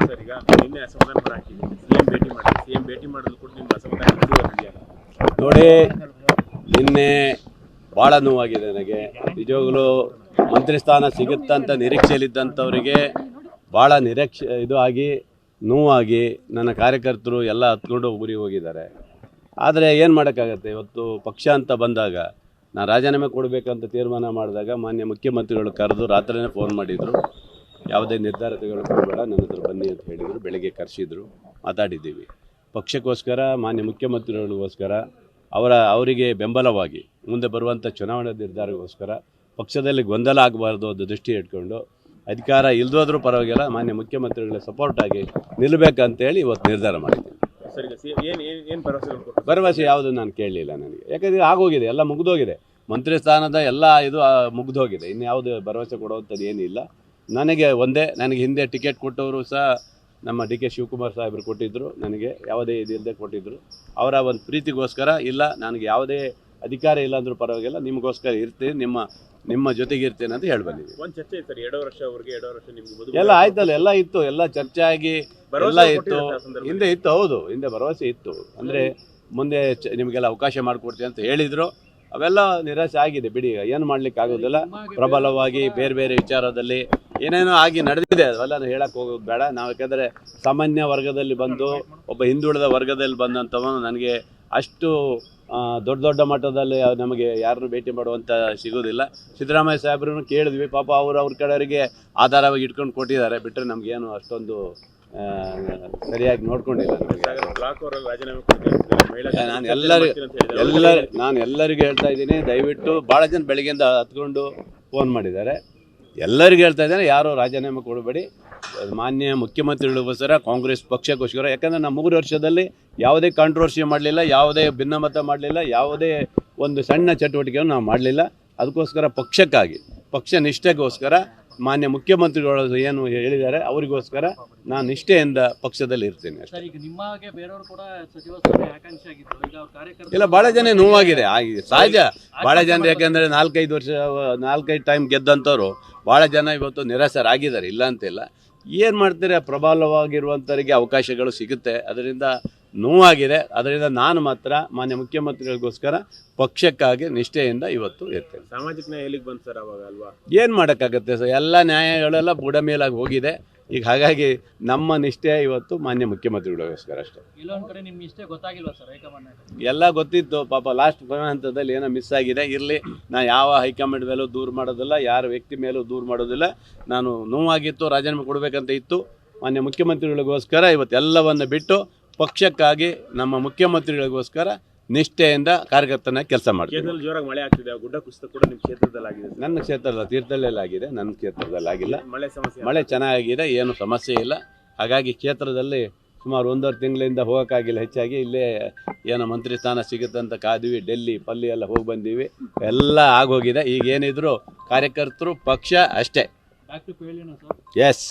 Sir, ಈಗ ನಿನ್ನೆ ಅಸಮಾಧಾನ ಹಾಕಿದ್ದೀನಿ, ಸಿಎಂ ಭೇಟಿ ಮಾಡಿದ್ರು ಕೂಡ ನಿಮ್ಮ ಅಸಮಾಧಾನ ಮುಂದುವರೆದಿದೆಯಾ? ನೋಡಿ, ನಿನ್ನೆ ಭಾಳ ನೋವಾಗಿದೆ ನನಗೆ. ನಿಜವಾಗ್ಲೂ ಮಂತ್ರಿ ಸ್ಥಾನ ಸಿಗುತ್ತಂತ ನಿರೀಕ್ಷೆಯಲ್ಲಿದ್ದಂಥವರಿಗೆ ಭಾಳ ಇದು ಆಗಿ ನೋವಾಗಿ ನನ್ನ ಕಾರ್ಯಕರ್ತರು ಎಲ್ಲ ಹತ್ಕೊಂಡು ಊರಿಗೆ ಹೋಗಿದ್ದಾರೆ. ಆದರೆ ಏನು ಮಾಡೋಕ್ಕಾಗತ್ತೆ, ಇವತ್ತು ಪಕ್ಷ ಅಂತ ಬಂದಾಗ ನಾನು ರಾಜೀನಾಮೆ ಕೊಡಬೇಕಂತ ತೀರ್ಮಾನ ಮಾಡಿದಾಗ ಮಾನ್ಯ ಮುಖ್ಯಮಂತ್ರಿಗಳು ಕರೆದು ರಾತ್ರಿನೇ ಫೋನ್ ಮಾಡಿದರು. ಯಾವುದೇ ನಿರ್ಧಾರ ತೆಗೆದುಕೊಳ್ಬೇಡ, ನನ್ನ ಹತ್ರ ಬನ್ನಿ ಅಂತ ಹೇಳಿದರು. ಬೆಳಗ್ಗೆ ಕರೆಸಿದ್ರು, ಮಾತಾಡಿದ್ದೀವಿ. ಪಕ್ಷಕ್ಕೋಸ್ಕರ, ಮಾನ್ಯ ಮುಖ್ಯಮಂತ್ರಿಗಳಿಗೋಸ್ಕರ, ಅವರಿಗೆ ಬೆಂಬಲವಾಗಿ ಮುಂದೆ ಬರುವಂಥ ಚುನಾವಣಾ ನಿರ್ಧಾರಕ್ಕೋಸ್ಕರ ಪಕ್ಷದಲ್ಲಿ ಗೊಂದಲ ಆಗಬಾರ್ದು ಅದು ದೃಷ್ಟಿ ಇಟ್ಕೊಂಡು ಅಧಿಕಾರ ಇಲ್ದೋದ್ರೂ ಪರವಾಗಿಲ್ಲ, ಮಾನ್ಯ ಮುಖ್ಯಮಂತ್ರಿಗಳ ಸಪೋರ್ಟಾಗಿ ನಿಲ್ಲಬೇಕಂತೇಳಿ ಇವತ್ತು ನಿರ್ಧಾರ ಮಾಡಿದ್ದೀನಿ. ಭರವಸೆ ಯಾವುದು ನಾನು ಕೇಳಲಿಲ್ಲ ನನಗೆ, ಯಾಕಂದರೆ ಆಗೋಗಿದೆ, ಎಲ್ಲ ಮುಗಿದೋಗಿದೆ. ಮಂತ್ರಿ ಸ್ಥಾನದ ಎಲ್ಲ ಇದು ಮುಗಿದೋಗಿದೆ. ಇನ್ಯಾವುದು ಭರವಸೆ ಕೊಡುವಂಥದ್ದು ಏನಿಲ್ಲ. ನನಗೆ ಹಿಂದೆ ಟಿಕೆಟ್ ಕೊಟ್ಟವರು ಸಹ ನಮ್ಮ ಡಿ ಕೆ ಶಿವಕುಮಾರ್ ಸಾಹೇಬರು ಕೊಟ್ಟಿದ್ದರು. ನನಗೆ ಯಾವುದೇ ಇದಿಲ್ಲದೆ ಕೊಟ್ಟಿದ್ದರು. ಅವರ ಒಂದು ಪ್ರೀತಿಗೋಸ್ಕರ, ಇಲ್ಲ ನನಗೆ ಯಾವುದೇ ಅಧಿಕಾರ ಇಲ್ಲ ಅಂದರೂ ಪರವಾಗಿಲ್ಲ, ನಿಮಗೋಸ್ಕರ ಇರ್ತೀನಿ, ನಿಮ್ಮ ಜೊತೆಗೆ ಇರ್ತೇನೆ ಅಂತ ಹೇಳಿ ಬಂದಿದ್ದೀವಿ. ಒಂದು ಚರ್ಚೆ ಇತ್ತು ಸರ್, 2 ವರ್ಷ ಅವ್ರಿಗೆ 2 ವರ್ಷ ನಿಮ್ಗೆ ಎಲ್ಲ ಆಯ್ತಲ್ಲ, ಎಲ್ಲ ಇತ್ತು, ಎಲ್ಲ ಚರ್ಚೆ ಆಗಿ ಎಲ್ಲ ಇತ್ತು. ಹಿಂದೆ ಇತ್ತು, ಹೌದು, ಹಿಂದೆ ಭರವಸೆ ಇತ್ತು. ಅಂದರೆ ಮುಂದೆ ನಿಮಗೆಲ್ಲ ಅವಕಾಶ ಮಾಡಿಕೊಡ್ತೀನಿ ಅಂತ ಹೇಳಿದರು. ಅವೆಲ್ಲ ನಿರಾಸೆ ಆಗಿದೆ ಬಿಡಿ, ಏನು ಮಾಡ್ಲಿಕ್ಕೆ ಆಗೋದಿಲ್ಲ. ಪ್ರಬಲವಾಗಿ ಬೇರೆ ಬೇರೆ ವಿಚಾರದಲ್ಲಿ ಏನೇನೋ ಆಗಿ ನಡೆದಿದೆ, ಅವೆಲ್ಲ ಹೇಳಕ್ಕೆ ಹೋಗೋದು ಬೇಡ ನಾವು. ಯಾಕೆಂದರೆ ಸಾಮಾನ್ಯ ವರ್ಗದಲ್ಲಿ ಬಂದು ಒಬ್ಬ ಹಿಂದುಳಿದ ವರ್ಗದಲ್ಲಿ ಬಂದಂಥವನು ನನಗೆ ಅಷ್ಟು ದೊಡ್ಡ ಮಟ್ಟದಲ್ಲಿ ನಮಗೆ ಯಾರನ್ನು ಭೇಟಿ ಮಾಡುವಂಥ ಸಿಗೋದಿಲ್ಲ. ಸಿದ್ದರಾಮಯ್ಯ ಸಾಹೇಬ್ರನ್ನು ಕೇಳಿದ್ವಿ, ಪಾಪ ಅವ್ರ ಕಡೆಯವರಿಗೆ ಆಧಾರವಾಗಿ ಇಟ್ಕೊಂಡು ಕೊಟ್ಟಿದ್ದಾರೆ, ಬಿಟ್ಟರೆ ನಮಗೇನು ಅಷ್ಟೊಂದು ಸರಿಯಾಗಿ ನೋಡ್ಕೊಂಡಿಲ್ಲ. ನಾನು ಎಲ್ಲರಿಗೂ ಹೇಳ್ತಾ ಇದ್ದೀನಿ, ದಯವಿಟ್ಟು ಭಾಳ ಜನ ಬೆಳಗ್ಗೆಯಿಂದ ಹತ್ಕೊಂಡು ಫೋನ್ ಮಾಡಿದ್ದಾರೆ. ಎಲ್ಲರಿಗೂ ಹೇಳ್ತಾ ಇದ್ದೇನೆ, ಯಾರು ರಾಜೀನಾಮೆ ಕೊಡಬೇಡಿ. ಮಾನ್ಯ ಮುಖ್ಯಮಂತ್ರಿಗಳಿಗೋಸ್ಕರ, ಕಾಂಗ್ರೆಸ್ ಪಕ್ಷಕ್ಕೋಸ್ಕರ. ಯಾಕಂದರೆ ನಾವು 3 ವರ್ಷದಲ್ಲಿ ಯಾವುದೇ ಕಾಂಟ್ರವರ್ಸಿ ಮಾಡಲಿಲ್ಲ, ಯಾವುದೇ ಭಿನ್ನಮತ ಮಾಡಲಿಲ್ಲ, ಯಾವುದೇ ಒಂದು ಸಣ್ಣ ಚಟುವಟಿಕೆಯನ್ನು ನಾವು ಮಾಡಲಿಲ್ಲ. ಅದಕ್ಕೋಸ್ಕರ ಪಕ್ಷಕ್ಕಾಗಿ, ಪಕ್ಷ ನಿಷ್ಠೆಗೋಸ್ಕರ ಮಾನ್ಯ ಮುಖ್ಯಮಂತ್ರಿಗಳು ಏನು ಹೇಳಿದ್ದಾರೆ ಅವರಿಗೋಸ್ಕರ ನಾನು ನಿಷ್ಠೆಯಿಂದ ಪಕ್ಷದಲ್ಲಿ ಇರ್ತೀನಿ ಅಷ್ಟೇ. ಇಲ್ಲ, ಭಾಳ ಜನ ನೋವಾಗಿದೆ, ಸಹಜ. ಭಾಳ ಜನ ಯಾಕೆಂದರೆ 4-5 ಟೈಮ್ ಗೆದ್ದಂಥವ್ರು ಭಾಳ ಜನ ಇವತ್ತು ನಿರಾಸರಾಗಿದ್ದಾರೆ, ಇಲ್ಲ ಅಂತಿಲ್ಲ. ಏನು ಮಾಡ್ತಾರೆ, ಪ್ರಬಲವಾಗಿರುವಂಥವರಿಗೆ ಅವಕಾಶಗಳು ಸಿಗುತ್ತೆ, ಅದರಿಂದ ನೋವಾಗಿದೆ. ಅದರಿಂದ ನಾನು ಮಾತ್ರ ಮಾನ್ಯ ಮುಖ್ಯಮಂತ್ರಿಗಳಿಗೋಸ್ಕರ ಪಕ್ಷಕ್ಕಾಗಿ ನಿಷ್ಠೆಯಿಂದ ಇವತ್ತು ಇರ್ತೇನೆ. ಸಾಮಾಜಿಕ ನ್ಯಾಯ ಎಲ್ಲಿಗೆ ಬಂತು ಸರ್ ಅವಾಗ ಅಲ್ವಾ? ಏನು ಮಾಡೋಕ್ಕಾಗತ್ತೆ ಸರ್, ಎಲ್ಲ ನ್ಯಾಯಗಳೆಲ್ಲ ಬುಡ ಮೇಲಾಗಿ ಹೋಗಿದೆ ಈಗ. ಹಾಗಾಗಿ ನಮ್ಮ ನಿಷ್ಠೆ ಇವತ್ತು ಮಾನ್ಯ ಮುಖ್ಯಮಂತ್ರಿಗಳಿಗೋಸ್ಕರ ಅಷ್ಟೇ. ಎಲ್ಲ ಗೊತ್ತಿತ್ತು, ಪಾಪ ಲಾಸ್ಟ್ ಹಂತದಲ್ಲಿ ಏನೋ ಮಿಸ್ ಆಗಿದೆ. ಇರಲಿ, ನಾನು ಯಾವ ಹೈಕಮಾಂಡ್ ಮೇಲೂ ದೂರು ಮಾಡೋದಿಲ್ಲ, ಯಾರ ವ್ಯಕ್ತಿ ಮೇಲೂ ದೂರು ಮಾಡೋದಿಲ್ಲ. ನಾನು ನೋವಾಗಿತ್ತು, ರಾಜೀನಾಮೆ ಕೊಡಬೇಕಂತ ಇತ್ತು. ಮಾನ್ಯ ಮುಖ್ಯಮಂತ್ರಿಗಳಿಗೋಸ್ಕರ ಇವತ್ತು ಎಲ್ಲವನ್ನು ಬಿಟ್ಟು ಪಕ್ಷಕ್ಕಾಗಿ, ನಮ್ಮ ಮುಖ್ಯಮಂತ್ರಿಗಳಿಗೋಸ್ಕರ ನಿಷ್ಠೆಯಿಂದ ಕಾರ್ಯಕರ್ತನ ಕೆಲಸ ಮಾಡ್ತೀನಿ. ಜೋರಾಗಿ ಮಳೆ ಆಗ್ತಿದೆ, ಗುಡ್ಡ ಕುಸಿತ ಕೂಡ ನಿಮ್ಮ ಕ್ಷೇತ್ರದಲ್ಲಿ ಆಗಿದೆ? ನನ್ನ ಕ್ಷೇತ್ರದ ತೀರ್ಥಹಳ್ಳಿಯಲ್ಲಿ ಆಗಿದೆ, ನನ್ನ ಕ್ಷೇತ್ರದಲ್ಲಿ ಆಗಿಲ್ಲ. ಮಳೆ ಚೆನ್ನಾಗಿದೆ, ಏನು ಸಮಸ್ಯೆ ಇಲ್ಲ. ಹಾಗಾಗಿ ಕ್ಷೇತ್ರದಲ್ಲಿ ಸುಮಾರು 1.5 ತಿಂಗಳಿಂದ ಹೋಗೋಕ್ಕಾಗಿಲ್ಲ. ಹೆಚ್ಚಾಗಿ ಇಲ್ಲೇ ಏನೋ ಮಂತ್ರಿ ಸ್ಥಾನ ಸಿಗುತ್ತಂತ ಕಾದ್ವಿ, ಡೆಲ್ಲಿ ಪಲ್ಲಿ ಎಲ್ಲ ಹೋಗಿ ಬಂದೀವಿ, ಎಲ್ಲ ಆಗೋಗಿದೆ. ಈಗ ಏನಿದ್ರು ಕಾರ್ಯಕರ್ತರು, ಪಕ್ಷ ಅಷ್ಟೇ. ಎಸ್.